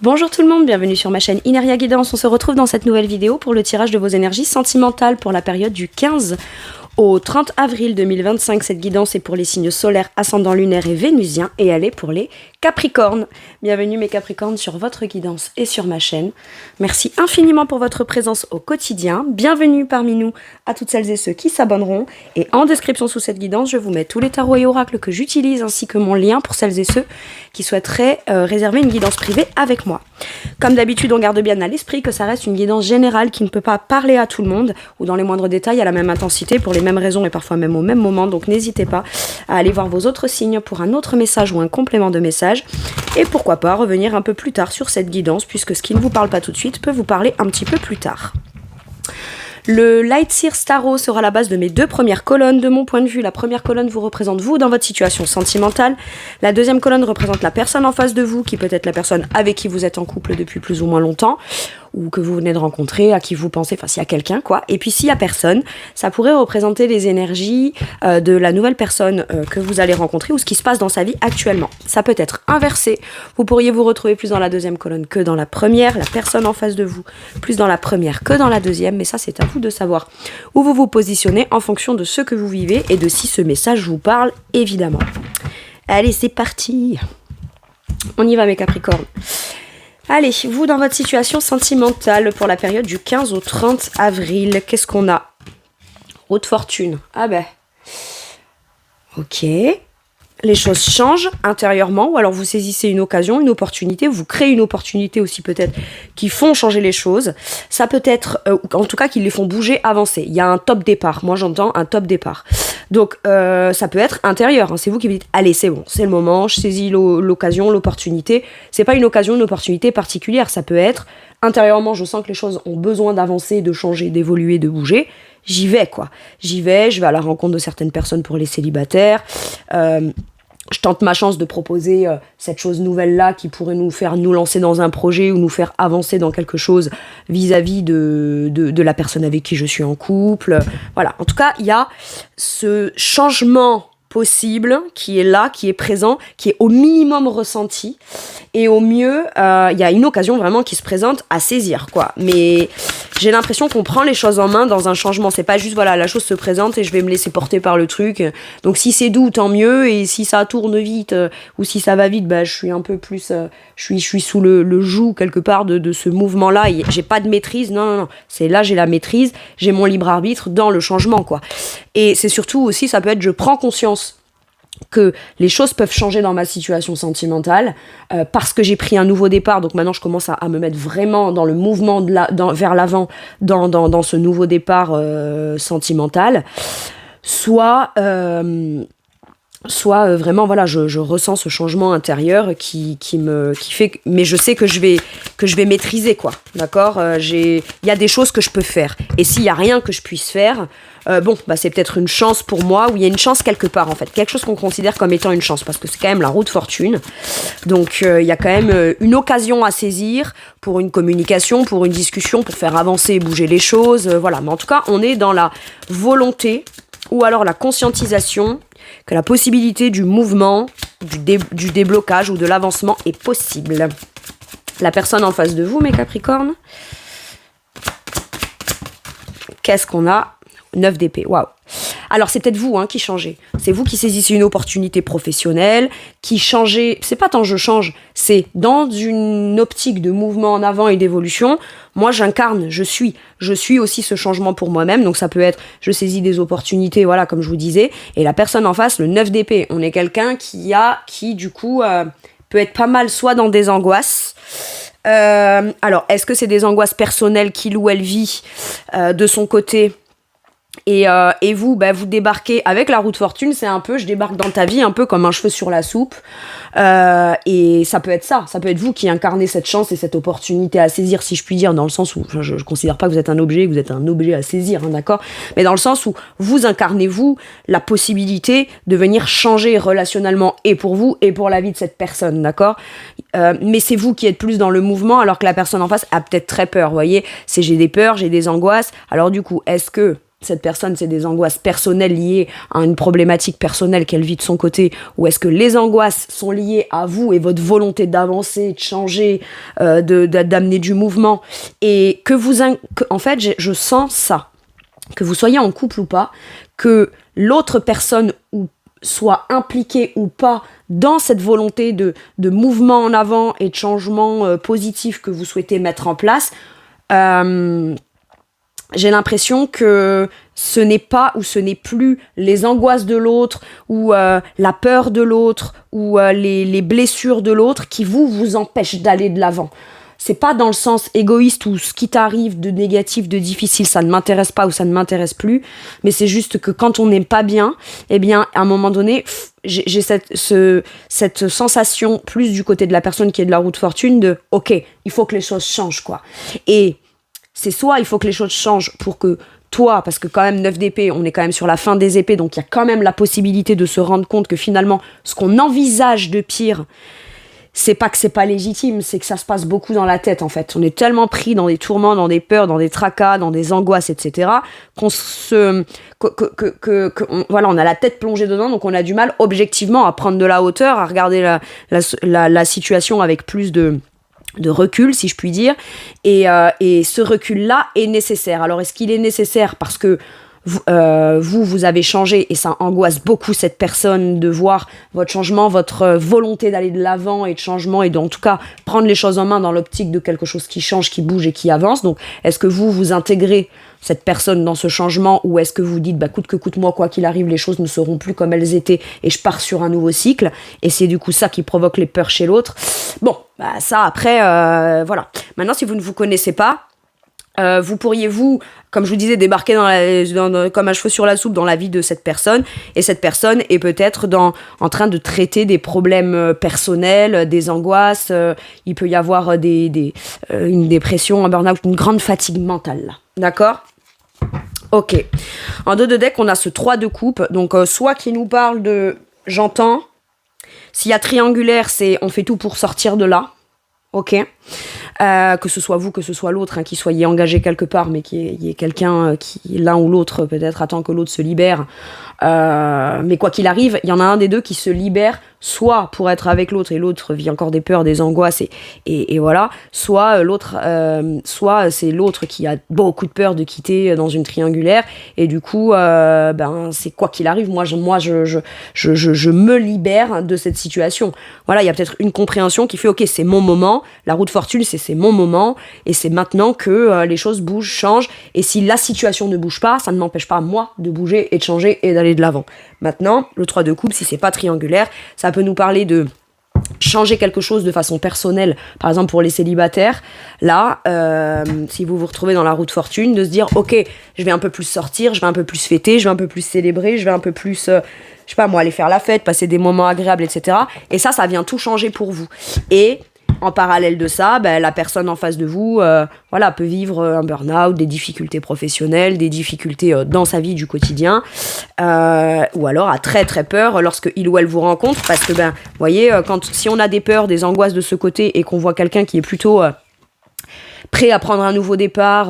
Bonjour tout le monde, bienvenue sur ma chaîne Ineria Guidance. On se retrouve dans cette nouvelle vidéo pour le tirage de vos énergies sentimentales pour la période du 15 au 30 avril 2025. Cette guidance est pour les signes solaires, ascendant lunaire et vénusien et elle est pour les Capricornes. Bienvenue mes Capricornes sur votre guidance et sur ma chaîne. Merci infiniment pour votre présence au quotidien. Bienvenue parmi nous à toutes celles et ceux qui s'abonneront. Et en description sous cette guidance, je vous mets tous les tarots et oracles que j'utilise ainsi que mon lien pour celles et ceux qui souhaiteraient réserver une guidance privée avec moi. Comme d'habitude, on garde bien à l'esprit que ça reste une guidance générale qui ne peut pas parler à tout le monde ou dans les moindres détails à la même intensité pour les mêmes raisons et parfois même au même moment. Donc n'hésitez pas à aller voir vos autres signes pour un autre message ou un complément de message. Et pourquoi pas revenir un peu plus tard sur cette guidance puisque ce qui ne vous parle pas tout de suite peut vous parler un petit peu plus tard. Le Light Seer Tarot sera la base de mes deux premières colonnes. De mon point de vue, la première colonne vous représente vous dans votre situation sentimentale. La deuxième colonne représente la personne en face de vous, qui peut être la personne avec qui vous êtes en couple depuis plus ou moins longtemps, ou que vous venez de rencontrer, à qui vous pensez, enfin s'il y a quelqu'un quoi. Et puis s'il y a personne, ça pourrait représenter les énergies de la nouvelle personne que vous allez rencontrer ou ce qui se passe dans sa vie actuellement. Ça peut être inversé. Vous pourriez vous retrouver plus dans la deuxième colonne que dans la première, la personne en face de vous plus dans la première que dans la deuxième, mais ça c'est à vous de savoir où vous vous positionnez en fonction de ce que vous vivez et de si ce message vous parle évidemment. Allez, c'est parti. On y va mes Capricornes. Allez, vous dans votre situation sentimentale pour la période du 15 au 30 avril, qu'est-ce qu'on a? Roue de fortune. Ah ben. Ok. Les choses changent intérieurement ou alors vous saisissez une occasion, une opportunité, vous créez une opportunité aussi peut-être qui font changer les choses. Ça peut être, en tout cas, qui les font bouger, avancer. Il y a un top départ. Moi, j'entends un top départ. Donc, ça peut être intérieur. Hein. C'est vous qui vous dites, allez, c'est bon, c'est le moment, je saisis l'occasion, l'opportunité. C'est pas une occasion, une opportunité particulière. Ça peut être, intérieurement, je sens que les choses ont besoin d'avancer, de changer, d'évoluer, de bouger. J'y vais, quoi. J'y vais, je vais à la rencontre de certaines personnes pour les célibataires. Je tente ma chance de proposer cette chose nouvelle-là qui pourrait nous faire nous lancer dans un projet ou nous faire avancer dans quelque chose vis-à-vis de la personne avec qui je suis en couple. Voilà, en tout cas, il y a ce changement possible qui est là, qui est présent, qui est au minimum ressenti. Et au mieux, il y a une occasion vraiment qui se présente à saisir, quoi. Mais j'ai l'impression qu'on prend les choses en main dans un changement. C'est pas juste, voilà, la chose se présente et je vais me laisser porter par le truc. Donc si c'est doux, tant mieux. Et si ça tourne vite ou si ça va vite, bah, je suis un peu plus... je suis sous le joug quelque part de ce mouvement-là. Et j'ai pas de maîtrise. Non. C'est là, j'ai la maîtrise. J'ai mon libre arbitre dans le changement, quoi. Et c'est surtout aussi, ça peut être, je prends conscience que les choses peuvent changer dans ma situation sentimentale parce que j'ai pris un nouveau départ. Donc maintenant, je commence à me mettre vraiment dans le mouvement vers l'avant, dans ce nouveau départ sentimental. Soit vraiment, voilà, je ressens ce changement intérieur qui fait... Mais je sais que je vais maîtriser, quoi. D'accord ? Il y a des choses que je peux faire. Et s'il y a rien que je puisse faire... c'est peut-être une chance pour moi, ou il y a une chance quelque part en fait, quelque chose qu'on considère comme étant une chance, parce que c'est quand même la roue de fortune, donc il y a quand même une occasion à saisir pour une communication, pour une discussion, pour faire avancer et bouger les choses, voilà, mais en tout cas on est dans la volonté, ou alors la conscientisation, que la possibilité du mouvement, du déblocage ou de l'avancement est possible. La personne en face de vous, mes Capricornes, qu'est-ce qu'on a ? 9 d'épée, waouh. Alors c'est peut-être vous qui changez. C'est vous qui saisissez une opportunité professionnelle, qui changez. C'est pas tant je change, c'est dans une optique de mouvement en avant et d'évolution. Moi j'incarne, je suis aussi ce changement pour moi-même. Donc ça peut être, je saisis des opportunités, voilà, comme je vous disais. Et la personne en face, le 9 d'épée, on est quelqu'un qui du coup peut être pas mal soit dans des angoisses. Alors est-ce que c'est des angoisses personnelles qu'il ou elle vit de son côté? Et vous, vous débarquez avec la roue de fortune, c'est un peu, je débarque dans ta vie un peu comme un cheveu sur la soupe, et ça peut être vous qui incarnez cette chance et cette opportunité à saisir, si je puis dire, dans le sens où, je considère pas que vous êtes un objet, que vous êtes un objet à saisir, d'accord, mais dans le sens où vous incarnez, vous, la possibilité de venir changer relationnellement, et pour vous, et pour la vie de cette personne, d'accord, mais c'est vous qui êtes plus dans le mouvement, alors que la personne en face a peut-être très peur, vous voyez, j'ai des peurs, j'ai des angoisses, alors du coup, est-ce que cette personne, c'est des angoisses personnelles liées à une problématique personnelle qu'elle vit de son côté, ou est-ce que les angoisses sont liées à vous et votre volonté d'avancer, de changer, d'amener du mouvement, et en fait, je sens ça, que vous soyez en couple ou pas, que l'autre personne soit impliquée ou pas dans cette volonté de mouvement en avant et de changement positif que vous souhaitez mettre en place, j'ai l'impression que ce n'est pas ou ce n'est plus les angoisses de l'autre ou la peur de l'autre ou les blessures de l'autre qui vous empêchent d'aller de l'avant. C'est pas dans le sens égoïste où ce qui t'arrive de négatif, de difficile, ça ne m'intéresse pas ou ça ne m'intéresse plus, mais c'est juste que quand on n'est pas bien, eh bien, à un moment donné, j'ai cette sensation plus du côté de la personne qui est de la roue de fortune de « Ok, il faut que les choses changent, quoi. » Et c'est soit il faut que les choses changent pour que toi, parce que quand même 9 d'épée, on est quand même sur la fin des épées, donc il y a quand même la possibilité de se rendre compte que finalement, ce qu'on envisage de pire, c'est pas que c'est pas légitime, c'est que ça se passe beaucoup dans la tête en fait. On est tellement pris dans des tourments, dans des peurs, dans des tracas, dans des angoisses, etc. qu'on voilà, on a la tête plongée dedans, donc on a du mal objectivement à prendre de la hauteur, à regarder la situation avec plus de recul, si je puis dire, et ce recul-là est nécessaire. Alors, est-ce qu'il est nécessaire parce que vous avez changé et ça angoisse beaucoup cette personne de voir votre changement, votre volonté d'aller de l'avant et de changement et en tout cas prendre les choses en main dans l'optique de quelque chose qui change, qui bouge et qui avance. Donc, est-ce que vous intégrez cette personne dans ce changement ou est-ce que vous dites coûte que coûte moi, quoi qu'il arrive, les choses ne seront plus comme elles étaient et je pars sur un nouveau cycle et c'est du coup ça qui provoque les peurs chez l'autre. Bon, ça après, voilà. Maintenant, si vous ne vous connaissez pas, vous pourriez, comme je vous disais, débarquer comme un cheveu sur la soupe dans la vie de cette personne, et cette personne est peut-être en train de traiter des problèmes personnels, des angoisses, il peut y avoir une dépression, un burn-out, une grande fatigue mentale, là. D'accord ? Ok. En dos de deck, on a ce 3 de coupe, donc soit qui nous parle de « j'entends », s'il y a triangulaire, c'est « on fait tout pour sortir de là », ok ? Que ce soit vous, que ce soit l'autre, qui soyez engagé quelque part, mais qu'il y ait quelqu'un qui, l'un ou l'autre, peut-être attend que l'autre se libère. Mais quoi qu'il arrive, il y en a un des deux qui se libère, soit pour être avec l'autre, et l'autre vit encore des peurs, des angoisses, et voilà, soit c'est l'autre qui a beaucoup de peur de quitter dans une triangulaire, et du coup, c'est quoi qu'il arrive, moi je me libère de cette situation. Voilà, il y a peut-être une compréhension qui fait, ok, c'est mon moment, la roue de fortune, c'est mon moment, et c'est maintenant que les choses bougent, changent, et si la situation ne bouge pas, ça ne m'empêche pas, moi, de bouger et de changer et d'aller de l'avant. Maintenant, le 3 de coupe, si c'est pas triangulaire, ça peut nous parler de changer quelque chose de façon personnelle, par exemple pour les célibataires, là, si vous vous retrouvez dans la roue de fortune, de se dire, ok, je vais un peu plus sortir, je vais un peu plus fêter, je vais un peu plus célébrer, je vais un peu plus, je sais pas moi, aller faire la fête, passer des moments agréables, etc. Et ça vient tout changer pour vous. Et en parallèle de ça, la personne en face de vous peut vivre un burn-out, des difficultés professionnelles, des difficultés dans sa vie du quotidien, ou alors a très très peur lorsque il ou elle vous rencontre, parce que, vous voyez, si on a des peurs, des angoisses de ce côté, et qu'on voit quelqu'un qui est plutôt prêt à prendre un nouveau départ,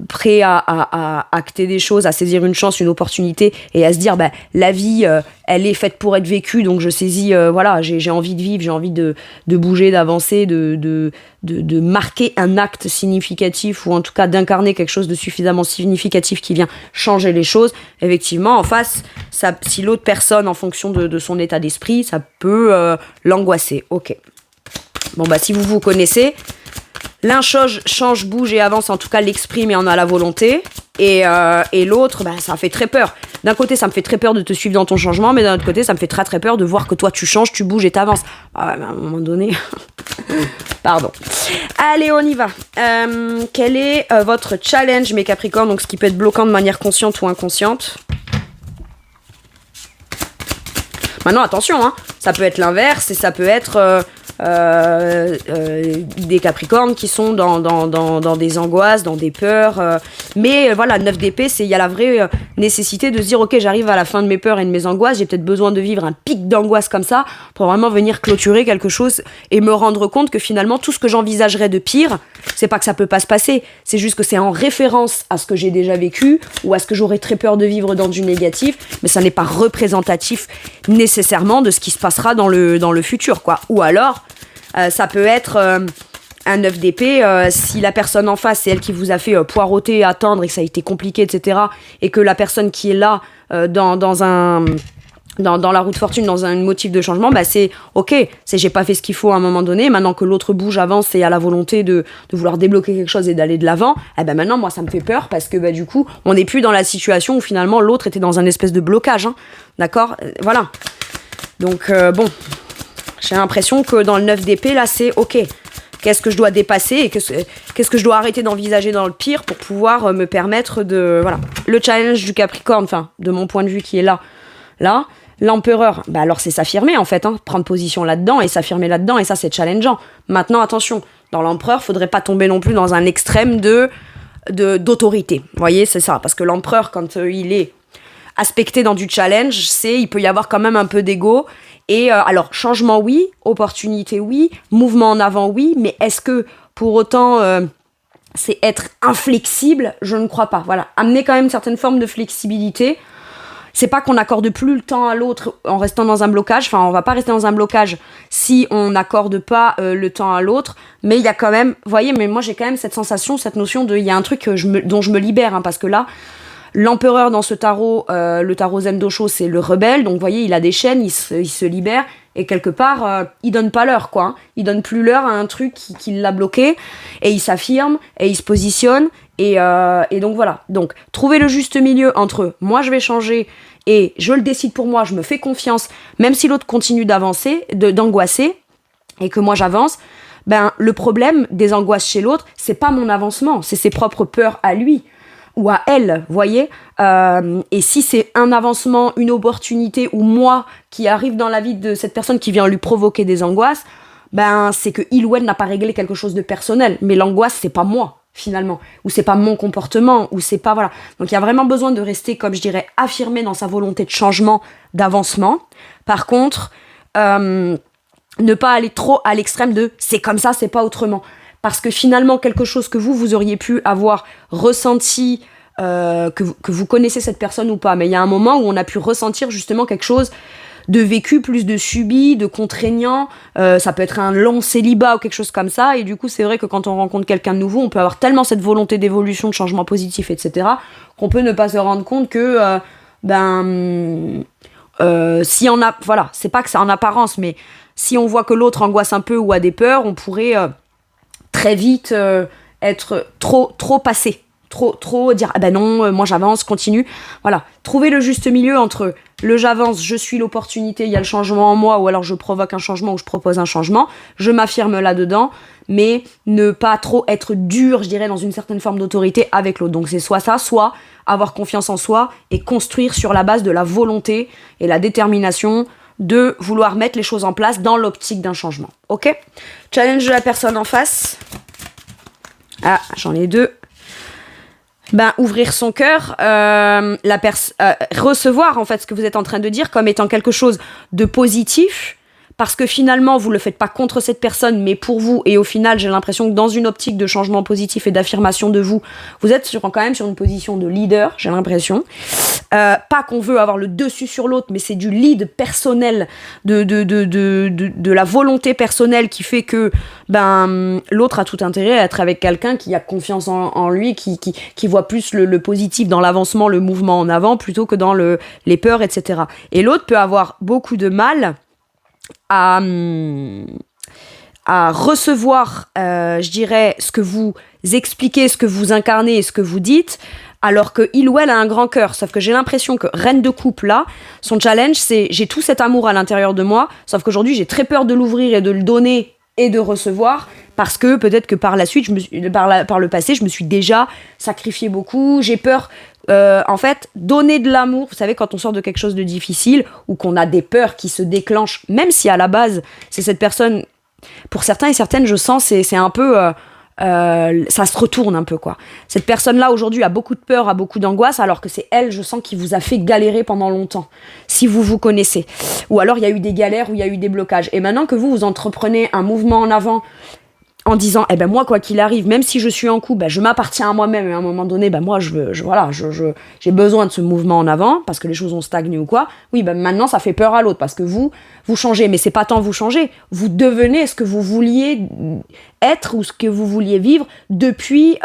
prêt à acter des choses, à saisir une chance, une opportunité, et à se dire la vie elle est faite pour être vécue, donc je saisis, j'ai envie de vivre, j'ai envie de bouger, d'avancer, de marquer un acte significatif, ou en tout cas d'incarner quelque chose de suffisamment significatif qui vient changer les choses. Effectivement, en face, si l'autre personne, en fonction de son état d'esprit, ça peut l'angoisser. Ok. Bon si vous connaissez, l'un change, bouge et avance, en tout cas l'exprime et en a la volonté, et l'autre, ça fait très peur. D'un côté, ça me fait très peur de te suivre dans ton changement, mais d'un autre côté, ça me fait très très peur de voir que toi tu changes, tu bouges et t'avances. À un moment donné, pardon. Allez, on y va. Quel est votre challenge, mes Capricornes, donc ce qui peut être bloquant de manière consciente ou inconsciente. Maintenant, attention, Ça peut être l'inverse et ça peut être des Capricornes qui sont dans des angoisses, dans des peurs. Mais voilà, 9 d'épée, il y a la vraie nécessité de se dire, ok, j'arrive à la fin de mes peurs et de mes angoisses, j'ai peut-être besoin de vivre un pic d'angoisse comme ça pour vraiment venir clôturer quelque chose et me rendre compte que finalement, tout ce que j'envisagerais de pire, c'est pas que ça peut pas se passer, c'est juste que c'est en référence à ce que j'ai déjà vécu ou à ce que j'aurais très peur de vivre dans du négatif, mais ça n'est pas représentatif nécessairement de ce qui se passera dans le futur, quoi. Ou alors, ça peut être un 9 d'épée, si la personne en face, c'est elle qui vous a fait poireauter, attendre et que ça a été compliqué, etc. Et que la personne qui est là dans la roue de fortune, dans un motif de changement, bah c'est ok, c'est j'ai pas fait ce qu'il faut à un moment donné, maintenant que l'autre bouge, avance et a la volonté de vouloir débloquer quelque chose et d'aller de l'avant, eh ben maintenant moi ça me fait peur parce que bah, du coup on n'est plus dans la situation où finalement l'autre était dans un espèce de blocage, hein, d'accord, voilà. Donc bon, j'ai l'impression que dans le 9 d'épée là c'est ok, qu'est-ce que je dois dépasser et qu'est-ce que je dois arrêter d'envisager dans le pire pour pouvoir me permettre de... Voilà, le challenge du Capricorne, enfin de mon point de vue qui est là, l'empereur, bah alors c'est s'affirmer en fait, hein, prendre position là-dedans et s'affirmer là-dedans, et ça c'est challengeant. Maintenant attention, dans l'empereur, faudrait pas tomber non plus dans un extrême d'autorité. Vous voyez, c'est ça, parce que l'empereur, quand il est aspecté dans du challenge, il peut y avoir quand même un peu d'ego. Et alors, changement oui, opportunité oui, mouvement en avant oui, mais est-ce que pour autant c'est être inflexible? Je ne crois pas. Voilà, amener quand même une certaine forme de flexibilité. C'est pas qu'on n'accorde plus le temps à l'autre en restant dans un blocage. Enfin, on va pas rester dans un blocage si on n'accorde pas le temps à l'autre. Mais il y a quand même, vous voyez, mais moi j'ai quand même cette sensation, cette notion de, il y a un truc dont je me libère, hein, parce que là, l'empereur dans ce tarot, le tarot Zendosho, c'est le rebelle. Donc vous voyez, il a des chaînes, il se libère. Et quelque part, il donne pas l'heure, quoi. Hein. Il donne plus l'heure à un truc qui l'a bloqué. Et il s'affirme, et il se positionne. Et donc voilà. Donc, trouver le juste milieu entre moi je vais changer et je le décide pour moi, je me fais confiance, même si l'autre continue d'avancer, d'angoisser, et que moi j'avance, ben le problème des angoisses chez l'autre, c'est pas mon avancement, c'est ses propres peurs à lui ou à elle, voyez. Et si c'est un avancement, une opportunité, ou moi qui arrive dans la vie de cette personne qui vient lui provoquer des angoisses, ben c'est que il ou elle n'a pas réglé quelque chose de personnel. Mais l'angoisse, c'est pas moi, finalement, ou c'est pas mon comportement, ou c'est pas, voilà. Donc il y a vraiment besoin de rester, comme je dirais, affirmé dans sa volonté de changement, d'avancement. Par contre, ne pas aller trop à l'extrême de c'est comme ça, c'est pas autrement. Parce que finalement, quelque chose que vous auriez pu avoir ressenti, que vous connaissez cette personne ou pas, mais il y a un moment où on a pu ressentir justement quelque chose de vécu, plus de subi, de contraignant, ça peut être un long célibat ou quelque chose comme ça, et du coup c'est vrai que quand on rencontre quelqu'un de nouveau, on peut avoir tellement cette volonté d'évolution, de changement positif, etc., qu'on peut ne pas se rendre compte que, si on a, voilà, c'est pas que c'est en apparence, mais si on voit que l'autre angoisse un peu ou a des peurs, on pourrait très vite être trop passé, trop dire ah ben non, moi j'avance, continue. Voilà, trouver le juste milieu entre le j'avance, je suis l'opportunité, il y a le changement en moi, ou alors je provoque un changement ou je propose un changement, je m'affirme là-dedans, mais ne pas trop être dur, je dirais, dans une certaine forme d'autorité avec l'autre. Donc c'est soit ça, soit avoir confiance en soi et construire sur la base de la volonté et la détermination de vouloir mettre les choses en place dans l'optique d'un changement. Ok ? Challenge de la personne en face. Ah, j'en ai deux. Ben, ouvrir son cœur, recevoir en fait ce que vous êtes en train de dire comme étant quelque chose de positif, parce que finalement vous le faites pas contre cette personne mais pour vous, et au final j'ai l'impression que dans une optique de changement positif et d'affirmation de vous, vous êtes quand même sur une position de leader, j'ai l'impression. Pas qu'on veut avoir le dessus sur l'autre, mais c'est du lead personnel, de la volonté personnelle qui fait que l'autre a tout intérêt à être avec quelqu'un qui a confiance en lui, qui voit plus le positif dans l'avancement, le mouvement en avant, plutôt que dans les peurs, etc. Et l'autre peut avoir beaucoup de mal à recevoir, je dirais, ce que vous expliquez, ce que vous incarnez et ce que vous dites, alors que il ou elle a un grand cœur. Sauf que j'ai l'impression que Reine de Coupe, là, son challenge, c'est j'ai tout cet amour à l'intérieur de moi, sauf qu'aujourd'hui, j'ai très peur de l'ouvrir et de le donner et de recevoir, parce que peut-être que par la suite, par le passé, je me suis déjà sacrifié beaucoup, j'ai peur. En fait, donner de l'amour, vous savez, quand on sort de quelque chose de difficile ou qu'on a des peurs qui se déclenchent, même si à la base, c'est cette personne, pour certains et certaines, je sens, c'est un peu... ça se retourne un peu, quoi. Cette personne-là, aujourd'hui, a beaucoup de peur, a beaucoup d'angoisse, alors que c'est elle, je sens, qui vous a fait galérer pendant longtemps, si vous vous connaissez. Ou alors, il y a eu des galères, ou il y a eu des blocages. Et maintenant que vous entreprenez un mouvement en avant, en disant, eh ben moi, quoi qu'il arrive, même si je suis en couple, ben, je m'appartiens à moi-même, et à un moment donné, ben moi, j'ai besoin de ce mouvement en avant, parce que les choses ont stagné ou quoi. Oui, ben maintenant, ça fait peur à l'autre, parce que vous changez, mais c'est pas tant vous changer, vous devenez ce que vous vouliez être ou ce que vous vouliez vivre depuis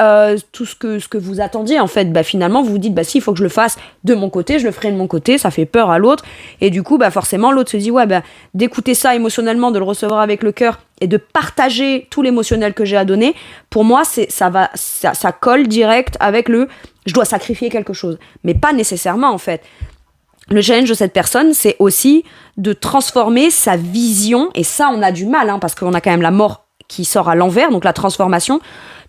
tout ce que vous attendiez, en fait. Ben, finalement, vous vous dites, ben si, il faut que je le fasse de mon côté, je le ferai de mon côté, ça fait peur à l'autre, et du coup, ben forcément, l'autre se dit, ouais, ben d'écouter ça émotionnellement, de le recevoir avec le cœur, et de partager tout l'émotionnel que j'ai à donner, pour moi, ça colle direct avec je dois sacrifier quelque chose. Mais pas nécessairement, en fait. Le challenge de cette personne, c'est aussi de transformer sa vision, et ça, on a du mal, hein, parce qu'on a quand même la mort qui sort à l'envers, donc la transformation.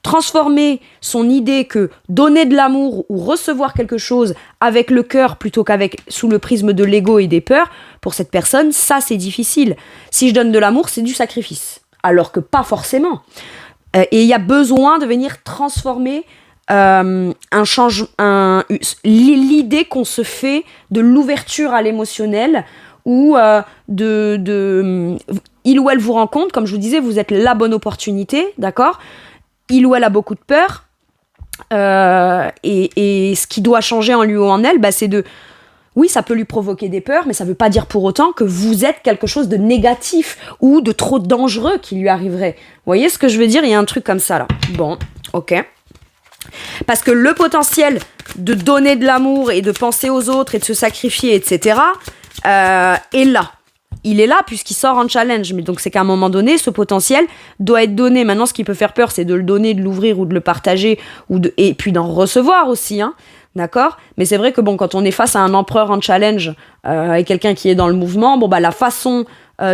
Transformer son idée que donner de l'amour ou recevoir quelque chose avec le cœur plutôt qu'avec sous le prisme de l'ego et des peurs, pour cette personne, ça c'est difficile. Si je donne de l'amour, c'est du sacrifice. Alors que pas forcément. Et il y a besoin de venir transformer l'idée qu'on se fait de l'ouverture à l'émotionnel ou il ou elle vous rencontre, comme je vous disais, vous êtes la bonne opportunité, d'accord ? Il ou elle a beaucoup de peur, et ce qui doit changer en lui ou en elle, bah, c'est oui, ça peut lui provoquer des peurs, mais ça ne veut pas dire pour autant que vous êtes quelque chose de négatif ou de trop dangereux qui lui arriverait. Vous voyez ce que je veux dire ? Il y a un truc comme ça, là. Bon, ok. Parce que le potentiel de donner de l'amour et de penser aux autres et de se sacrifier, etc., est là. Il est là puisqu'il sort en challenge. Mais donc, c'est qu'à un moment donné, ce potentiel doit être donné. Maintenant, ce qui peut faire peur, c'est de le donner, de l'ouvrir ou de le partager, et puis d'en recevoir aussi, hein. D'accord ? Mais c'est vrai que bon, quand on est face à un empereur en challenge et quelqu'un qui est dans le mouvement, bon, bah, la façon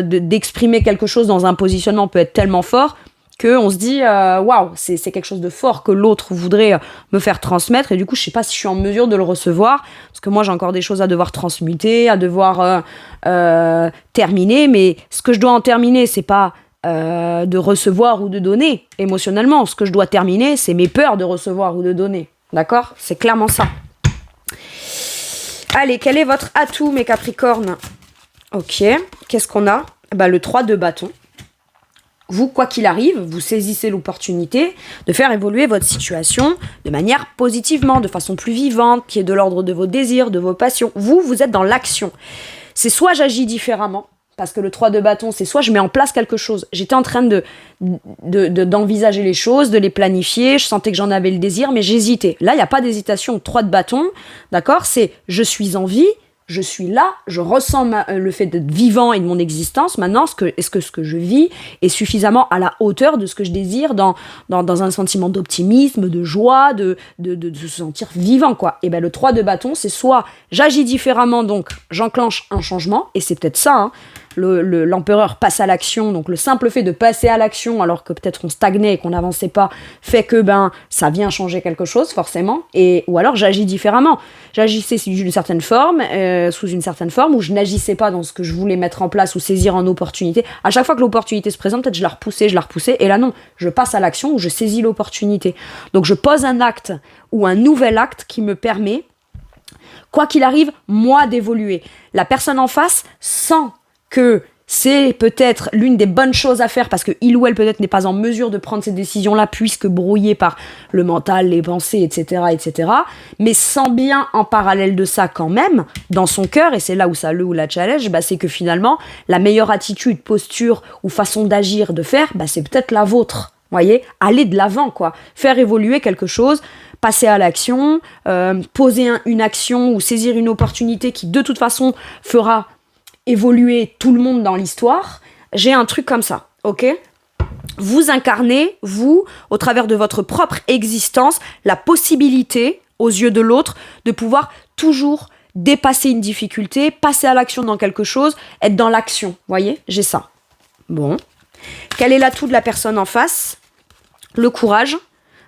d'exprimer quelque chose dans un positionnement peut être tellement fort qu'on se dit waouh, c'est quelque chose de fort que l'autre voudrait me faire transmettre, et du coup je sais pas si je suis en mesure de le recevoir, parce que moi j'ai encore des choses à devoir transmuter, à devoir terminer, mais ce que je dois en terminer, c'est pas de recevoir ou de donner émotionnellement. Ce que je dois terminer, c'est mes peurs de recevoir ou de donner. D'accord ? C'est clairement ça. Allez, quel est votre atout, mes Capricornes ? Ok, qu'est-ce qu'on a ? Bah, le 3 de bâton. Vous, quoi qu'il arrive, vous saisissez l'opportunité de faire évoluer votre situation de manière positivement, de façon plus vivante, qui est de l'ordre de vos désirs, de vos passions. Vous êtes dans l'action. C'est soit j'agis différemment, parce que le 3 de bâton, c'est soit je mets en place quelque chose. J'étais en train d'envisager les choses, de les planifier, je sentais que j'en avais le désir, mais j'hésitais. Là, il n'y a pas d'hésitation. 3 de bâton, d'accord ? C'est je suis en vie, je suis là, je ressens le fait d'être vivant et de mon existence. Maintenant, est-ce que ce que je vis est suffisamment à la hauteur de ce que je désire dans un sentiment d'optimisme, de joie, de se sentir vivant, quoi. Et ben le 3 de bâton, c'est soit j'agis différemment, donc j'enclenche un changement, et c'est peut-être ça, hein. L'empereur passe à l'action, donc le simple fait de passer à l'action alors que peut-être on stagnait et qu'on n'avançait pas fait que ça vient changer quelque chose forcément, ou alors j'agis différemment, j'agissais sous une certaine forme ou je n'agissais pas dans ce que je voulais mettre en place ou saisir en opportunité. À chaque fois que l'opportunité se présente, peut-être je la repoussais, et là non, je passe à l'action ou je saisis l'opportunité. Donc je pose un acte ou un nouvel acte qui me permet, quoi qu'il arrive, moi d'évoluer. La personne en face sent que c'est peut-être l'une des bonnes choses à faire parce qu'il ou elle peut-être n'est pas en mesure de prendre ces décisions-là puisque brouillé par le mental, les pensées, etc., mais sent bien en parallèle de ça quand même, dans son cœur, et c'est là où ça ou la challenge, c'est que finalement, la meilleure attitude, posture ou façon d'agir, de faire, c'est peut-être la vôtre. Voyez, aller de l'avant, quoi. Faire évoluer quelque chose, passer à l'action, poser une action ou saisir une opportunité qui de toute façon fera évoluer tout le monde dans l'histoire. J'ai un truc comme ça, ok ? Vous incarnez, vous, au travers de votre propre existence, la possibilité, aux yeux de l'autre, de pouvoir toujours dépasser une difficulté, passer à l'action dans quelque chose, être dans l'action. Voyez ? J'ai ça. Bon. Quel est l'atout de la personne en face ? Le courage,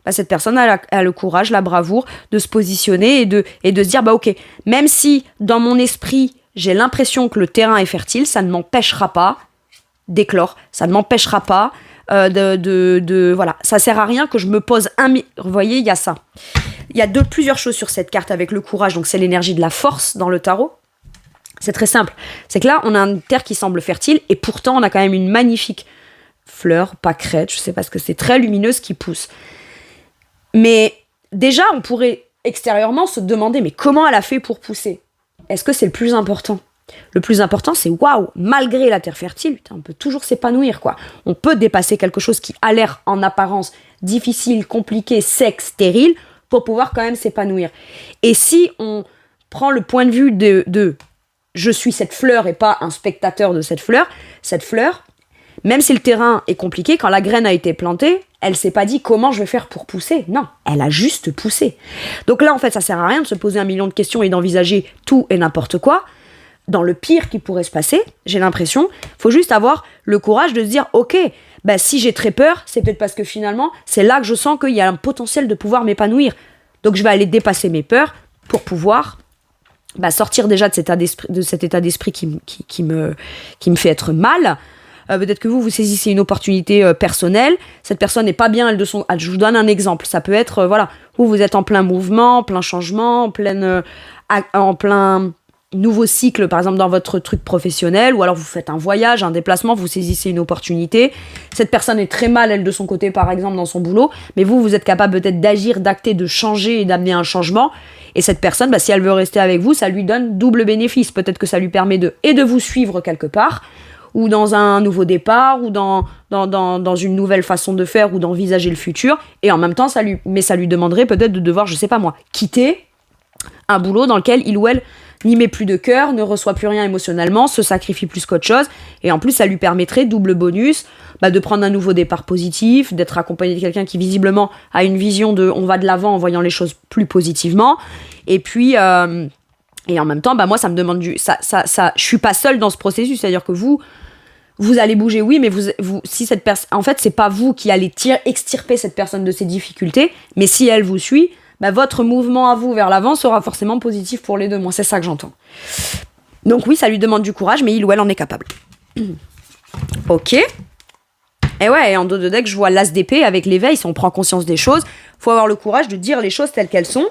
cette personne a le courage, la bravoure de se positionner et de se dire, ok, même si dans mon esprit, j'ai l'impression que le terrain est fertile, ça ne m'empêchera pas d'éclore, ça ne m'empêchera pas voilà, ça sert à rien que je me pose vous voyez, il y a ça. Il y a plusieurs choses sur cette carte avec le courage, donc c'est l'énergie de la force dans le tarot. C'est très simple, c'est que là, on a une terre qui semble fertile, et pourtant, on a quand même une magnifique fleur, pâquerette, je sais pas ce que c'est, très lumineuse qui pousse. Mais déjà, on pourrait extérieurement se demander, mais comment elle a fait pour pousser ? Est-ce que c'est le plus important ? Le plus important, c'est waouh, malgré la terre fertile, on peut toujours s'épanouir, quoi. On peut dépasser quelque chose qui a l'air en apparence difficile, compliqué, sec, stérile, pour pouvoir quand même s'épanouir. Et si on prend le point de vue de je suis cette fleur et pas un spectateur de cette fleur, même si le terrain est compliqué, quand la graine a été plantée, elle s'est pas dit comment je vais faire pour pousser. Non, elle a juste poussé. Donc là, en fait, ça sert à rien de se poser 1 million de questions et d'envisager tout et n'importe quoi. Dans le pire qui pourrait se passer, j'ai l'impression, faut juste avoir le courage de se dire, ok, si j'ai très peur, c'est peut-être parce que finalement, c'est là que je sens qu'il y a un potentiel de pouvoir m'épanouir. Donc je vais aller dépasser mes peurs pour pouvoir sortir déjà de cet état d'esprit qui me fait être mal. Peut-être que vous saisissez une opportunité personnelle, cette personne n'est pas bien, je vous donne un exemple, ça peut être, vous êtes en plein mouvement, en plein changement, en plein nouveau cycle, par exemple dans votre truc professionnel, ou alors vous faites un voyage, un déplacement, vous saisissez une opportunité, cette personne est très mal, elle de son côté par exemple dans son boulot, mais vous êtes capable peut-être d'agir, d'acter, de changer et d'amener un changement, et cette personne, si elle veut rester avec vous, ça lui donne double bénéfice, peut-être que ça lui permet de vous suivre quelque part, ou dans un nouveau départ, ou dans une nouvelle façon de faire, ou d'envisager le futur, et en même temps, ça lui demanderait peut-être de devoir, je sais pas moi, quitter un boulot dans lequel il ou elle n'y met plus de cœur, ne reçoit plus rien émotionnellement, se sacrifie plus qu'autre chose, et en plus ça lui permettrait, double bonus, de prendre un nouveau départ positif, d'être accompagné de quelqu'un qui visiblement a une vision de on va de l'avant en voyant les choses plus positivement, et puis et en même temps moi ça me demande je suis pas seule dans ce processus, c'est-à-dire que vous allez bouger, oui, mais si cette personne, en fait c'est pas vous qui allez extirper cette personne de ses difficultés, mais si elle vous suit, votre mouvement à vous vers l'avant sera forcément positif pour les deux. Moi, c'est ça que j'entends. Donc oui, ça lui demande du courage, mais il ou elle en est capable. Ok. Et ouais, en dos de deck, je vois l'as d'épée avec l'éveil. Si on prend conscience des choses, faut avoir le courage de dire les choses telles qu'elles sont.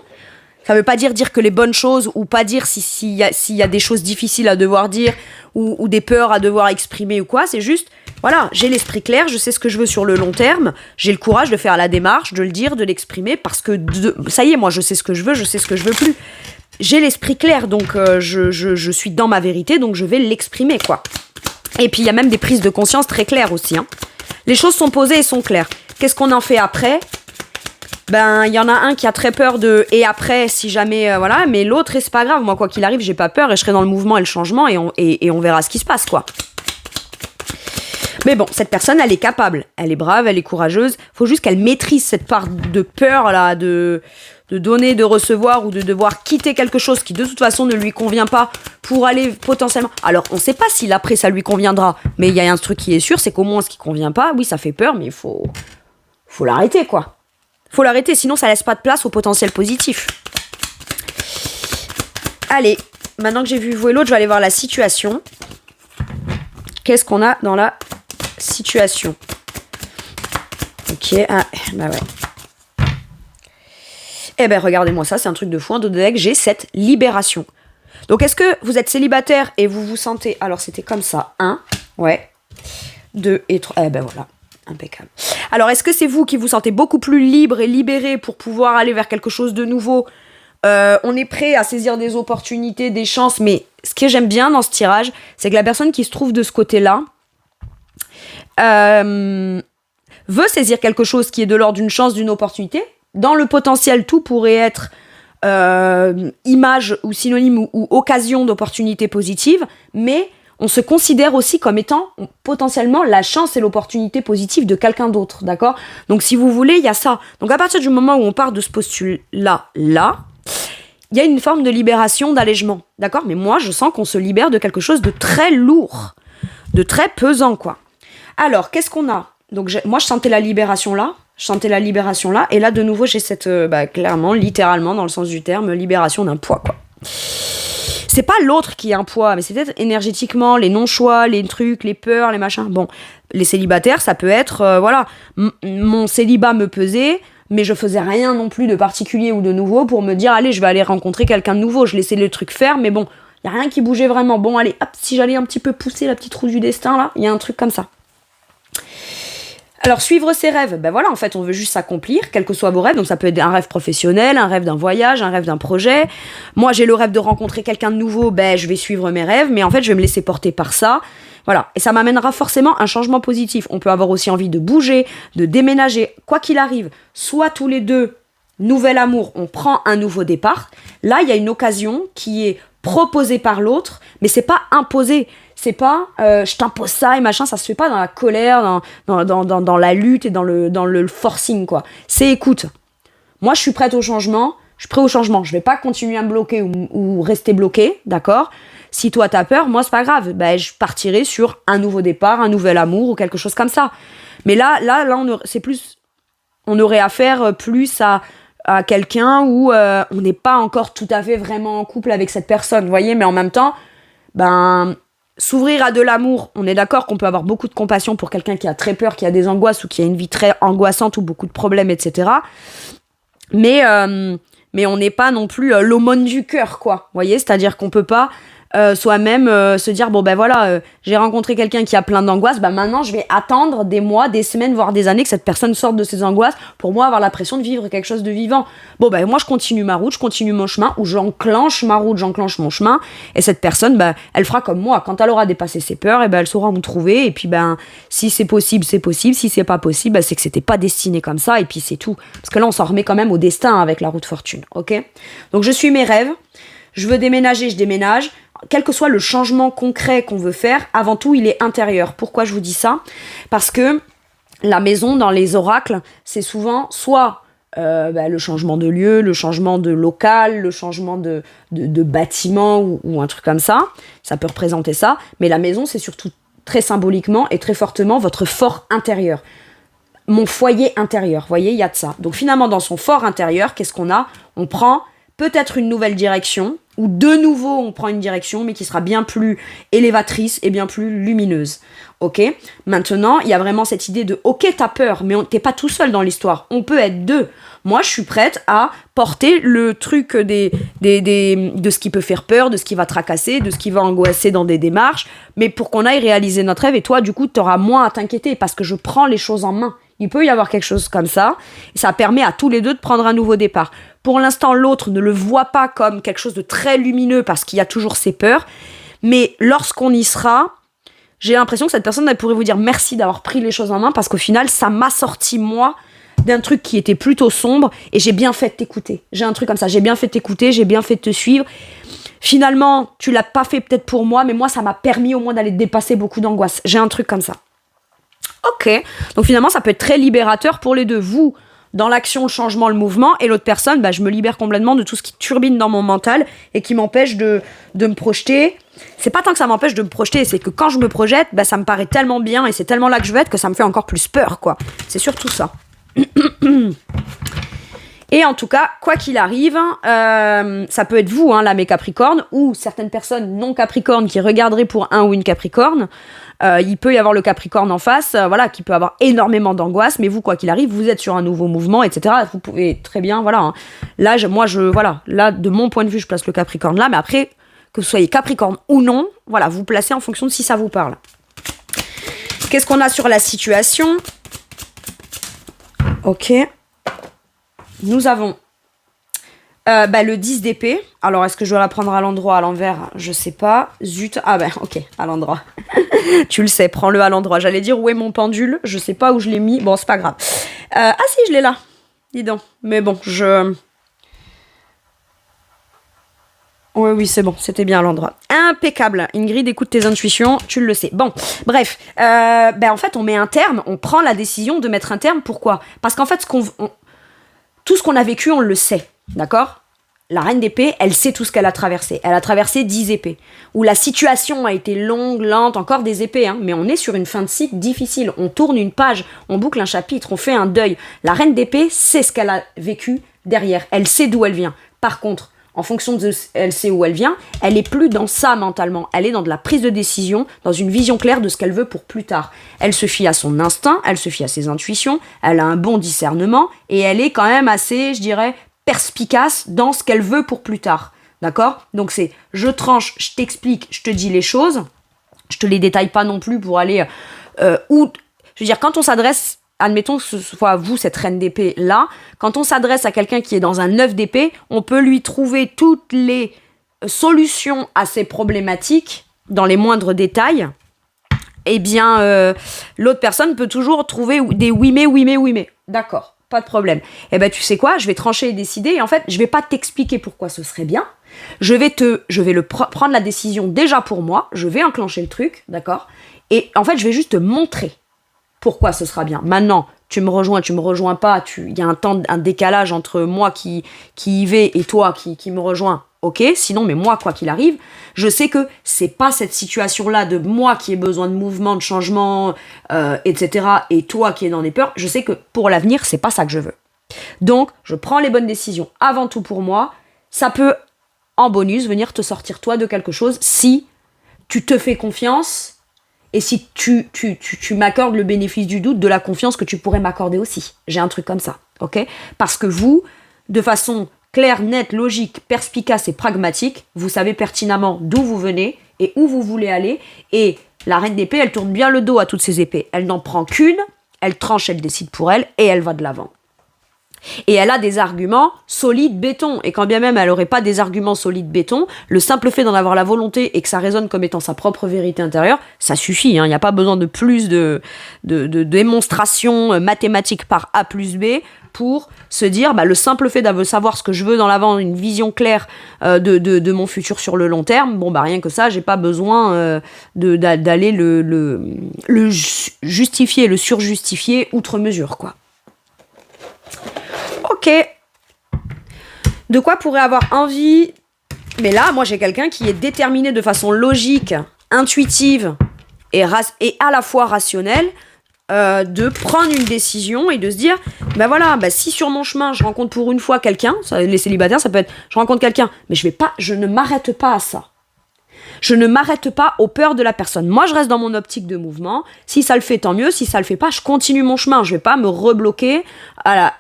Ça veut pas dire que les bonnes choses, ou pas dire s'il y a des choses difficiles à devoir dire, ou des peurs à devoir exprimer ou quoi. C'est juste, j'ai l'esprit clair, je sais ce que je veux sur le long terme, j'ai le courage de faire la démarche, de le dire, de l'exprimer, parce que ça y est, moi je sais ce que je veux plus. J'ai l'esprit clair, donc je suis dans ma vérité, donc je vais l'exprimer, quoi. Et puis il y a même des prises de conscience très claires aussi. Les choses sont posées et sont claires. Qu'est-ce qu'on en fait après ? Il y en a un qui a très peur et après, si jamais, mais l'autre, c'est pas grave, moi, quoi qu'il arrive, j'ai pas peur et je serai dans le mouvement et le changement et on verra ce qui se passe, quoi. Mais bon, cette personne, elle est capable, elle est brave, elle est courageuse, faut juste qu'elle maîtrise cette part de peur, là, de donner, de recevoir ou de devoir quitter quelque chose qui, de toute façon, ne lui convient pas pour aller potentiellement... Alors, on sait pas si l'après, ça lui conviendra, mais il y a un truc qui est sûr, c'est qu'au moins, ce qui convient pas, oui, ça fait peur, mais il faut l'arrêter, quoi. Faut l'arrêter, sinon ça laisse pas de place au potentiel positif. Allez, maintenant que j'ai vu vous et l'autre, je vais aller voir la situation. Qu'est-ce qu'on a dans la situation ? Ok, ouais. Regardez-moi ça, c'est un truc de fou. En dos de deck, j'ai cette libération. Donc, est-ce que vous êtes célibataire et vous vous sentez... Alors, c'était comme ça. 1, ouais. 2 et 3. Voilà. Impeccable. Alors, est-ce que c'est vous qui vous sentez beaucoup plus libre et libéré pour pouvoir aller vers quelque chose de nouveau ? On est prêt à saisir des opportunités, des chances, mais ce que j'aime bien dans ce tirage, c'est que la personne qui se trouve de ce côté-là veut saisir quelque chose qui est de l'ordre d'une chance, d'une opportunité. Dans le potentiel, tout pourrait être image ou synonyme ou occasion d'opportunité positive, mais on se considère aussi comme étant potentiellement la chance et l'opportunité positive de quelqu'un d'autre, d'accord ? Donc si vous voulez, il y a ça. Donc à partir du moment où on part de ce postulat-là, il y a une forme de libération, d'allègement, d'accord ? Mais moi, je sens qu'on se libère de quelque chose de très lourd, de très pesant, quoi. Alors, qu'est-ce qu'on a ? Donc moi, je sentais la libération là. Je sentais la libération là. Et là, de nouveau, j'ai cette, clairement, littéralement, dans le sens du terme, libération d'un poids, quoi. C'est pas l'autre qui a un poids, mais c'est peut-être énergétiquement, les non-choix, les trucs, les peurs, les machins. Bon, les célibataires, ça peut être, mon célibat me pesait, mais je faisais rien non plus de particulier ou de nouveau pour me dire, allez, je vais aller rencontrer quelqu'un de nouveau. Je laissais le truc faire, mais bon, il n'y a rien qui bougeait vraiment. Bon, allez, hop, si j'allais un petit peu pousser la petite roue du destin, là, il y a un truc comme ça. Alors, suivre ses rêves, voilà, en fait, on veut juste s'accomplir, quels que soient vos rêves. Donc, ça peut être un rêve professionnel, un rêve d'un voyage, un rêve d'un projet. Moi, j'ai le rêve de rencontrer quelqu'un de nouveau, je vais suivre mes rêves, mais en fait, je vais me laisser porter par ça. Voilà, et ça m'amènera forcément un changement positif. On peut avoir aussi envie de bouger, de déménager, quoi qu'il arrive. Soit tous les deux, nouvel amour, on prend un nouveau départ. Là, il y a une occasion qui est proposée par l'autre, mais c'est pas imposé. C'est pas je t'impose ça et machin, ça se fait pas dans la colère, dans la lutte et dans le forcing, quoi. C'est écoute, moi je suis prête au changement, je suis prêt au changement, je vais pas continuer à me bloquer ou rester bloqué, d'accord ? Si toi t'as peur, moi c'est pas grave, je partirai sur un nouveau départ, un nouvel amour ou quelque chose comme ça. Mais là on aurait affaire plus à quelqu'un où on n'est pas encore tout à fait vraiment en couple avec cette personne, vous voyez, mais en même temps, s'ouvrir à de l'amour, on est d'accord qu'on peut avoir beaucoup de compassion pour quelqu'un qui a très peur, qui a des angoisses ou qui a une vie très angoissante ou beaucoup de problèmes, etc. Mais on n'est pas non plus l'aumône du cœur, quoi. Vous voyez, c'est-à-dire qu'on peut pas soi-même se dire j'ai rencontré quelqu'un qui a plein d'angoisses, maintenant je vais attendre des mois, des semaines, voire des années que cette personne sorte de ses angoisses pour moi avoir l'impression de vivre quelque chose de vivant. Moi je continue ma route, je continue mon chemin, ou j'enclenche ma route, j'enclenche mon chemin, et cette personne elle fera comme moi. Quand elle aura dépassé ses peurs, elle saura où me trouver, et puis si c'est possible, si c'est pas possible, c'est que c'était pas destiné comme ça, et puis c'est tout. Parce que là on s'en remet quand même au destin avec la route fortune, ok ? Donc je suis mes rêves, je veux déménager, je déménage. Quel que soit le changement concret qu'on veut faire, avant tout, il est intérieur. Pourquoi je vous dis ça ? Parce que la maison, dans les oracles, c'est souvent soit le changement de lieu, le changement de local, le changement de bâtiment ou un truc comme ça. Ça peut représenter ça. Mais la maison, c'est surtout très symboliquement et très fortement votre fort intérieur. Mon foyer intérieur. Vous voyez, il y a de ça. Donc finalement, dans son fort intérieur, qu'est-ce qu'on a ? On prend peut-être une nouvelle direction, ou de nouveau on prend une direction, mais qui sera bien plus élévatrice et bien plus lumineuse. Ok ? Maintenant, il y a vraiment cette idée de ok, t'as peur, mais t'es pas tout seul dans l'histoire. On peut être deux. Moi, je suis prête à porter le truc de ce qui peut faire peur, de ce qui va tracasser, de ce qui va angoisser dans des démarches, mais pour qu'on aille réaliser notre rêve, et toi, du coup, t'auras moins à t'inquiéter, parce que je prends les choses en main. Il peut y avoir quelque chose comme ça, et ça permet à tous les deux de prendre un nouveau départ. Pour l'instant, l'autre ne le voit pas comme quelque chose de très lumineux parce qu'il y a toujours ses peurs, mais lorsqu'on y sera, j'ai l'impression que cette personne, elle pourrait vous dire merci d'avoir pris les choses en main, parce qu'au final, ça m'a sorti, moi, d'un truc qui était plutôt sombre, et j'ai bien fait de t'écouter. J'ai un truc comme ça, j'ai bien fait de t'écouter, j'ai bien fait de te suivre. Finalement, tu l'as pas fait peut-être pour moi, mais moi, ça m'a permis au moins d'aller dépasser beaucoup d'angoisse. J'ai un truc comme ça. Ok, donc finalement ça peut être très libérateur pour les deux, vous dans l'action, le changement, le mouvement, et l'autre personne, je me libère complètement de tout ce qui turbine dans mon mental et qui m'empêche de me projeter. C'est pas tant que ça m'empêche de me projeter, c'est que quand je me projette, ça me paraît tellement bien et c'est tellement là que je veux être que ça me fait encore plus peur, quoi. C'est surtout ça. Et en tout cas, quoi qu'il arrive, ça peut être vous, là, mes Capricornes, ou certaines personnes non Capricornes qui regarderaient pour un ou une Capricorne. Il peut y avoir le Capricorne en face, qui peut avoir énormément d'angoisse, mais vous, quoi qu'il arrive, vous êtes sur un nouveau mouvement, etc. Vous pouvez très bien, Là, là, de mon point de vue, je place le Capricorne là, mais après, que vous soyez Capricorne ou non, vous placez en fonction de si ça vous parle. Qu'est-ce qu'on a sur la situation ? Ok. Nous avons le 10 d'épée. Alors, est-ce que je dois la prendre à l'endroit, à l'envers ? Je sais pas. Zut. Ok, à l'endroit. Tu le sais, prends-le à l'endroit. J'allais dire où est mon pendule. Je sais pas où je l'ai mis. Bon, c'est pas grave. Si, je l'ai là. Dis donc. Mais bon, Oui, c'est bon. C'était bien à l'endroit. Impeccable. Ingrid, écoute tes intuitions. Tu le sais. Bon, bref. En fait, on met un terme. On prend la décision de mettre un terme. Pourquoi ? Parce qu'en fait, tout ce qu'on a vécu, on le sait, d'accord ? la reine d'épée, elle sait tout ce qu'elle a traversé. Elle a traversé 10 épées. Où la situation a été longue, lente, encore des épées. Hein, mais on est sur une fin de cycle difficile. On tourne une page, on boucle un chapitre, on fait un deuil. La reine d'épée sait ce qu'elle a vécu derrière. Elle sait d'où elle vient. Par contre, en fonction de elle sait où elle vient, elle est plus dans ça mentalement. Elle est dans de la prise de décision, dans une vision claire de ce qu'elle veut pour plus tard. Elle se fie à son instinct, elle se fie à ses intuitions, elle a un bon discernement et elle est quand même assez, je dirais, perspicace dans ce qu'elle veut pour plus tard. D'accord ? Donc c'est, je tranche, je t'explique, je te dis les choses. Je te les détaille pas non plus pour aller où... Je veux dire, quand on s'adresse... Admettons que ce soit vous, cette reine d'épée là, quand on s'adresse à quelqu'un qui est dans un 9 d'épée, on peut lui trouver toutes les solutions à ses problématiques dans les moindres détails. Eh bien, l'autre personne peut toujours trouver des oui mais. D'accord, pas de problème. Eh ben, tu sais quoi, je vais trancher et décider. Et en fait, je vais pas t'expliquer pourquoi ce serait bien. Je vais prendre la décision déjà pour moi. Je vais enclencher le truc, d'accord ? Et en fait, je vais juste te montrer pourquoi ce sera bien. Maintenant, tu me rejoins pas, il y a un décalage entre moi qui y vais et toi qui me rejoins. Ok, sinon, mais moi, quoi qu'il arrive, je sais que c'est pas cette situation-là de moi qui ai besoin de mouvement, de changement, etc. et toi qui es dans des peurs, je sais que pour l'avenir, c'est pas ça que je veux. Donc, je prends les bonnes décisions avant tout pour moi. Ça peut, en bonus, venir te sortir toi de quelque chose si tu te fais confiance. Et si tu m'accordes le bénéfice du doute de la confiance que tu pourrais m'accorder aussi. J'ai un truc comme ça, ok ? Parce que vous, de façon claire, nette, logique, perspicace et pragmatique, vous savez pertinemment d'où vous venez et où vous voulez aller. Et la reine d'épée, elle tourne bien le dos à toutes ces épées. Elle n'en prend qu'une, elle tranche, elle décide pour elle et elle va de l'avant. Et elle a des arguments solides béton. Et quand bien même elle n'aurait pas des arguments solides béton, le simple fait d'en avoir la volonté et que ça résonne comme étant sa propre vérité intérieure, ça suffit. Il n'y a pas besoin de plus de démonstration mathématique par A plus B pour se dire, le simple fait de savoir ce que je veux dans l'avant, une vision claire de mon futur sur le long terme, rien que ça, j'ai pas besoin d'aller le justifier, le surjustifier outre mesure, quoi. Ok. De quoi pourrait avoir envie... Mais là, moi, j'ai quelqu'un qui est déterminé de façon logique, intuitive et à la fois rationnelle de prendre une décision et de se dire, si sur mon chemin, je rencontre pour une fois quelqu'un, les célibataires, ça peut être, je rencontre quelqu'un, mais je ne m'arrête pas à ça. Je ne m'arrête pas aux peurs de la personne. Moi, je reste dans mon optique de mouvement. Si ça le fait, tant mieux. Si ça le fait pas, je continue mon chemin. Je vais pas me rebloquer. Je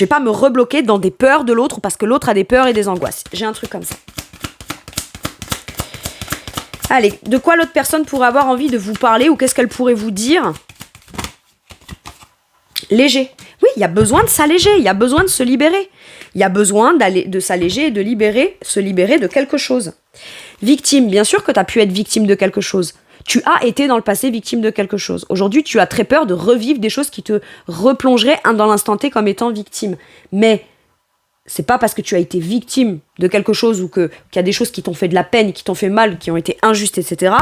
vais pas me rebloquer dans des peurs de l'autre parce que l'autre a des peurs et des angoisses. J'ai un truc comme ça. Allez, de quoi l'autre personne pourrait avoir envie de vous parler ou qu'est-ce qu'elle pourrait vous dire ? Léger. Oui, il y a besoin de s'alléger, il y a besoin de se libérer. Il y a besoin de s'alléger et de se libérer de quelque chose. Victime, bien sûr que tu as pu être victime de quelque chose. Tu as été dans le passé victime de quelque chose. Aujourd'hui, tu as très peur de revivre des choses qui te replongeraient dans l'instant T comme étant victime. Mais c'est pas parce que tu as été victime de quelque chose ou qu'il y a des choses qui t'ont fait de la peine, qui t'ont fait mal, qui ont été injustes, etc.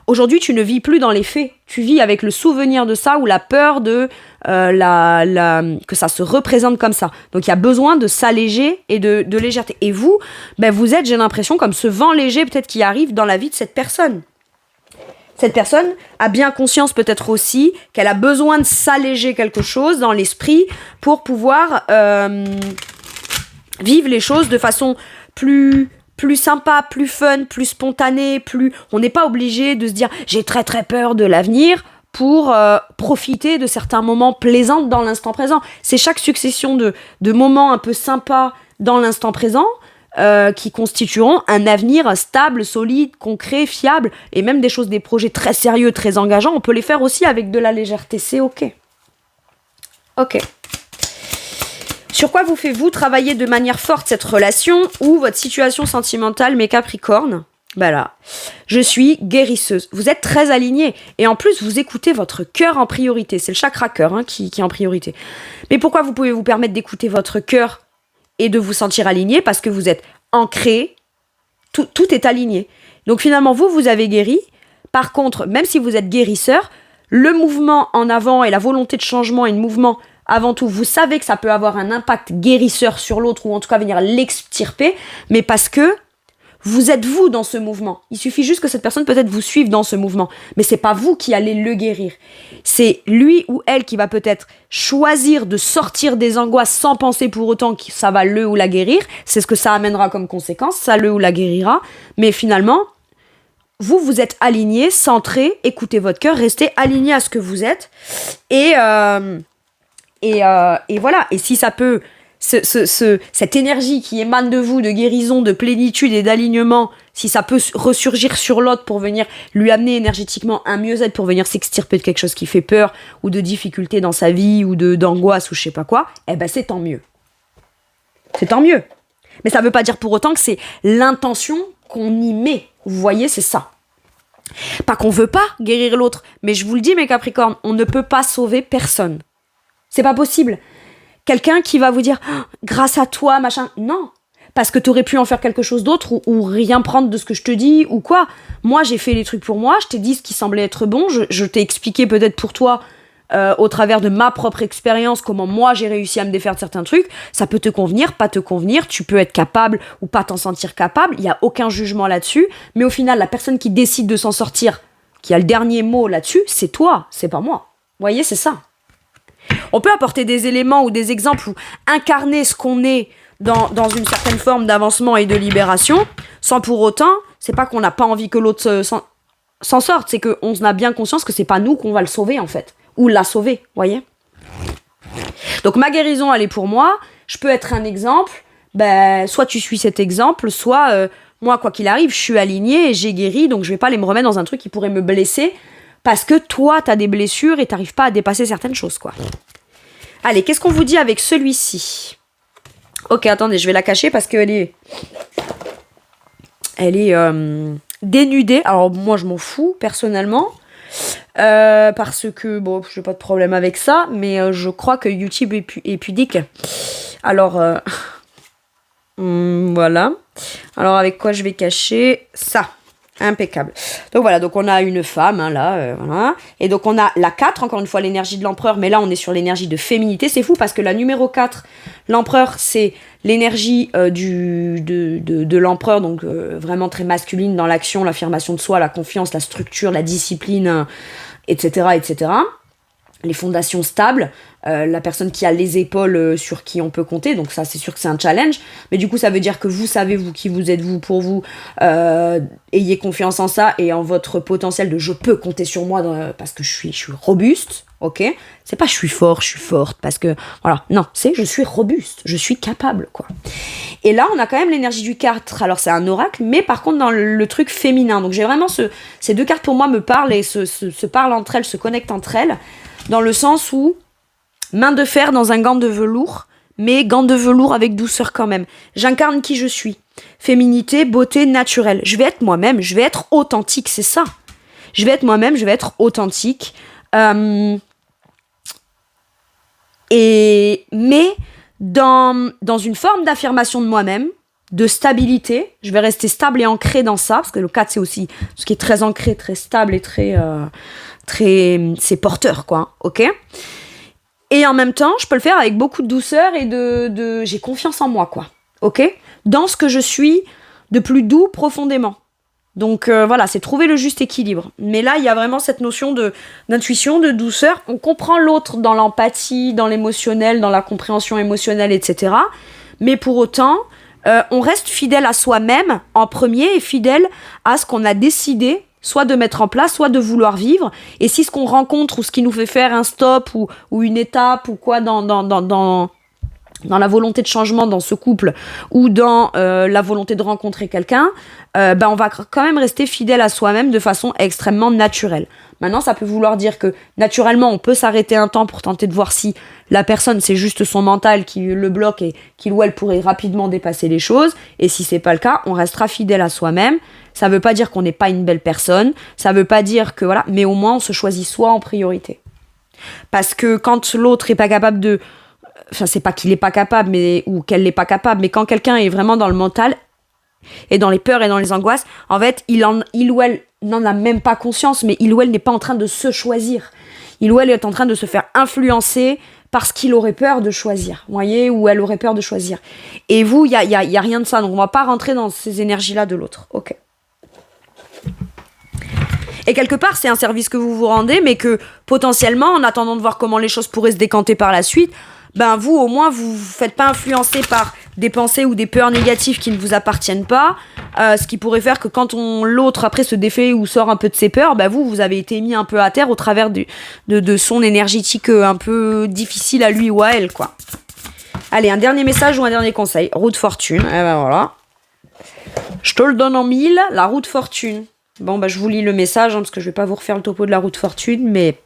Aujourd'hui, tu ne vis plus dans les faits. Tu vis avec le souvenir de ça ou la peur de que ça se représente comme ça. Donc, il y a besoin de s'alléger et de légèreté. Et vous, vous êtes, j'ai l'impression, comme ce vent léger peut-être qui arrive dans la vie de cette personne. Cette personne a bien conscience peut-être aussi qu'elle a besoin de s'alléger quelque chose dans l'esprit pour pouvoir vivre les choses de façon plus sympa, plus fun, plus spontanée, on n'est pas obligé de se dire j'ai très très peur de l'avenir pour profiter de certains moments plaisants dans l'instant présent. C'est chaque succession de moments un peu sympas dans l'instant présent qui constitueront un avenir stable, solide, concret, fiable, et même des projets très sérieux, très engageants, on peut les faire aussi avec de la légèreté, c'est ok. Ok. Sur quoi vous faites-vous travailler de manière forte cette relation ou votre situation sentimentale, mes Capricornes ? Là, je suis guérisseuse. Vous êtes très alignés. Et en plus, vous écoutez votre cœur en priorité. C'est le chakra cœur qui est en priorité. Mais pourquoi vous pouvez vous permettre d'écouter votre cœur et de vous sentir aligné ? Parce que vous êtes ancré. Tout est aligné. Donc finalement, vous avez guéri. Par contre, même si vous êtes guérisseur, le mouvement en avant et la volonté de changement et le mouvement avant tout, vous savez que ça peut avoir un impact guérisseur sur l'autre, ou en tout cas venir l'extirper, mais parce que vous êtes vous dans ce mouvement. Il suffit juste que cette personne peut-être vous suive dans ce mouvement, mais c'est pas vous qui allez le guérir. C'est lui ou elle qui va peut-être choisir de sortir des angoisses sans penser pour autant que ça va le ou la guérir. C'est ce que ça amènera comme conséquence, ça le ou la guérira. Mais finalement, vous êtes aligné, centré, écoutez votre cœur, restez aligné à ce que vous êtes. Et voilà. Et si ça peut... cette énergie qui émane de vous, de guérison, de plénitude et d'alignement, si ça peut ressurgir sur l'autre pour venir lui amener énergétiquement un mieux-être, pour venir s'extirper de quelque chose qui fait peur, ou de difficultés dans sa vie, ou d'angoisse, ou je sais pas quoi, eh ben c'est tant mieux. C'est tant mieux. Mais ça veut pas dire pour autant que c'est l'intention qu'on y met. Vous voyez, c'est ça. Pas qu'on veut pas guérir l'autre, mais je vous le dis mes Capricornes, on ne peut pas sauver personne. C'est pas possible. Quelqu'un qui va vous dire « grâce à toi, machin ». Non, parce que t'aurais pu en faire quelque chose d'autre ou rien prendre de ce que je te dis ou quoi. Moi, j'ai fait les trucs pour moi, je t'ai dit ce qui semblait être bon, je t'ai expliqué peut-être pour toi, au travers de ma propre expérience, comment moi j'ai réussi à me défaire de certains trucs. Ça peut te convenir, pas te convenir, tu peux être capable ou pas t'en sentir capable, il n'y a aucun jugement là-dessus. Mais au final, la personne qui décide de s'en sortir, qui a le dernier mot là-dessus, c'est toi, c'est pas moi. Vous voyez, c'est ça. On peut apporter des éléments ou des exemples ou incarner ce qu'on est dans une certaine forme d'avancement et de libération, sans pour autant, c'est pas qu'on n'a pas envie que l'autre s'en sorte, c'est qu'on a bien conscience que c'est pas nous qu'on va le sauver en fait, ou la sauver, voyez. Donc ma guérison, elle est pour moi, je peux être un exemple, soit tu suis cet exemple, soit moi, quoi qu'il arrive, je suis alignée et j'ai guéri, donc je vais pas aller me remettre dans un truc qui pourrait me blesser, parce que toi, t'as des blessures et t'arrives pas à dépasser certaines choses, quoi. Allez, qu'est-ce qu'on vous dit avec celui-ci ? Ok, attendez, je vais la cacher parce qu'elle est... dénudée. Alors, moi, je m'en fous, personnellement. Parce que, bon, j'ai pas de problème avec ça, mais je crois que YouTube est pudique. Alors, voilà. Alors, avec quoi je vais cacher ça ? Impeccable. Donc voilà, donc on a une femme, hein, là, voilà. Et donc on a la 4, encore une fois l'énergie de l'empereur, mais là on est sur l'énergie de féminité. C'est fou parce que la numéro 4, l'empereur, c'est l'énergie de l'empereur, donc vraiment très masculine dans l'action, l'affirmation de soi, la confiance, la structure, la discipline, etc., etc. Les fondations stables, la personne qui a les épaules sur qui on peut compter, donc ça c'est sûr que c'est un challenge, mais du coup ça veut dire que vous savez vous qui vous êtes vous pour vous, ayez confiance en ça et en votre potentiel de je peux compter sur moi parce que je suis robuste, ok, c'est pas je suis fort, je suis forte, parce que voilà, non, c'est je suis robuste, je suis capable, quoi. Et là on a quand même l'énergie du 4, alors c'est un oracle, mais par contre dans le truc féminin, donc j'ai vraiment ces deux cartes pour moi me parlent et se parlent entre elles, se connectent entre elles, dans le sens où main de fer dans un gant de velours, mais gant de velours avec douceur quand même. J'incarne qui je suis. Féminité, beauté, naturelle. Je vais être moi-même, je vais être authentique, c'est ça. Je vais être moi-même, je vais être authentique. Mais dans une forme d'affirmation de moi-même, de stabilité, je vais rester stable et ancrée dans ça, parce que le 4 c'est aussi ce qui est très ancré, très stable et très c'est porteur, quoi, ok. Et en même temps, je peux le faire avec beaucoup de douceur et j'ai confiance en moi, quoi, ok, dans ce que je suis de plus doux profondément. Donc voilà, c'est trouver le juste équilibre. Mais là, il y a vraiment cette notion d'intuition, de douceur. On comprend l'autre dans l'empathie, dans l'émotionnel, dans la compréhension émotionnelle, etc. Mais pour autant, on reste fidèle à soi-même en premier et fidèle à ce qu'on a décidé soit de mettre en place, soit de vouloir vivre. Et si ce qu'on rencontre ou ce qui nous fait faire un stop ou une étape ou quoi dans la volonté de changement dans ce couple ou dans la volonté de rencontrer quelqu'un, on va quand même rester fidèle à soi-même de façon extrêmement naturelle. Maintenant, ça peut vouloir dire que naturellement, on peut s'arrêter un temps pour tenter de voir si la personne, c'est juste son mental qui le bloque et qu'il ou elle pourrait rapidement dépasser les choses. Et si c'est pas le cas, on restera fidèle à soi-même. Ça veut pas dire qu'on n'est pas une belle personne. Ça veut pas dire que voilà, mais au moins on se choisit soi en priorité. Parce que quand l'autre est pas capable de... Enfin, c'est pas qu'il est pas capable, ou qu'elle n'est pas capable, mais quand quelqu'un est vraiment dans le mental, et dans les peurs et dans les angoisses, en fait, il ou elle n'en a même pas conscience, mais il ou elle n'est pas en train de se choisir. Il ou elle est en train de se faire influencer parce qu'il aurait peur de choisir, vous voyez, ou elle aurait peur de choisir. Et vous, il y a rien de ça, donc on va pas rentrer dans ces énergies-là de l'autre. Ok. Et quelque part, c'est un service que vous vous rendez, mais que potentiellement, en attendant de voir comment les choses pourraient se décanter par la suite, ben vous, au moins, vous ne vous faites pas influencer par des pensées ou des peurs négatives qui ne vous appartiennent pas, ce qui pourrait faire que quand l'autre, après, se défait ou sort un peu de ses peurs, ben vous avez été mis un peu à terre au travers de son énergétique un peu difficile à lui ou à elle, quoi. Allez, un dernier message ou un dernier conseil. Roue de fortune, eh ben voilà. Je te le donne en 1000, la roue de fortune. Bon, je vous lis le message, parce que je vais pas vous refaire le topo de la roue de fortune, mais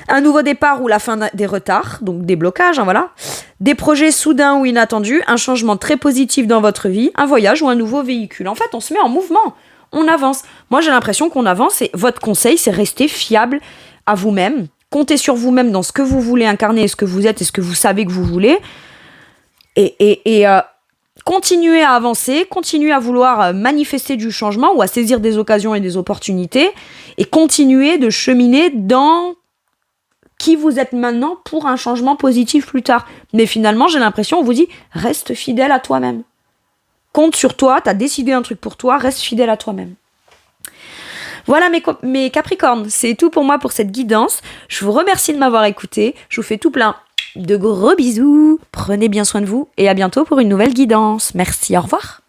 un nouveau départ ou la fin des retards, donc des blocages, voilà. Des projets soudains ou inattendus, un changement très positif dans votre vie, un voyage ou un nouveau véhicule. En fait, on se met en mouvement, on avance. Moi, j'ai l'impression qu'on avance et votre conseil, c'est rester fiable à vous-même, comptez sur vous-même dans ce que vous voulez incarner, et ce que vous êtes et ce que vous savez que vous voulez. Et continuez à avancer, continuez à vouloir manifester du changement ou à saisir des occasions et des opportunités et continuez de cheminer dans qui vous êtes maintenant pour un changement positif plus tard. Mais finalement, j'ai l'impression, on vous dit, reste fidèle à toi-même. Compte sur toi, t'as décidé un truc pour toi, reste fidèle à toi-même. Voilà mes Capricornes, c'est tout pour moi pour cette guidance. Je vous remercie de m'avoir écouté, je vous fais tout plein de gros bisous, prenez bien soin de vous et à bientôt pour une nouvelle guidance. Merci, au revoir.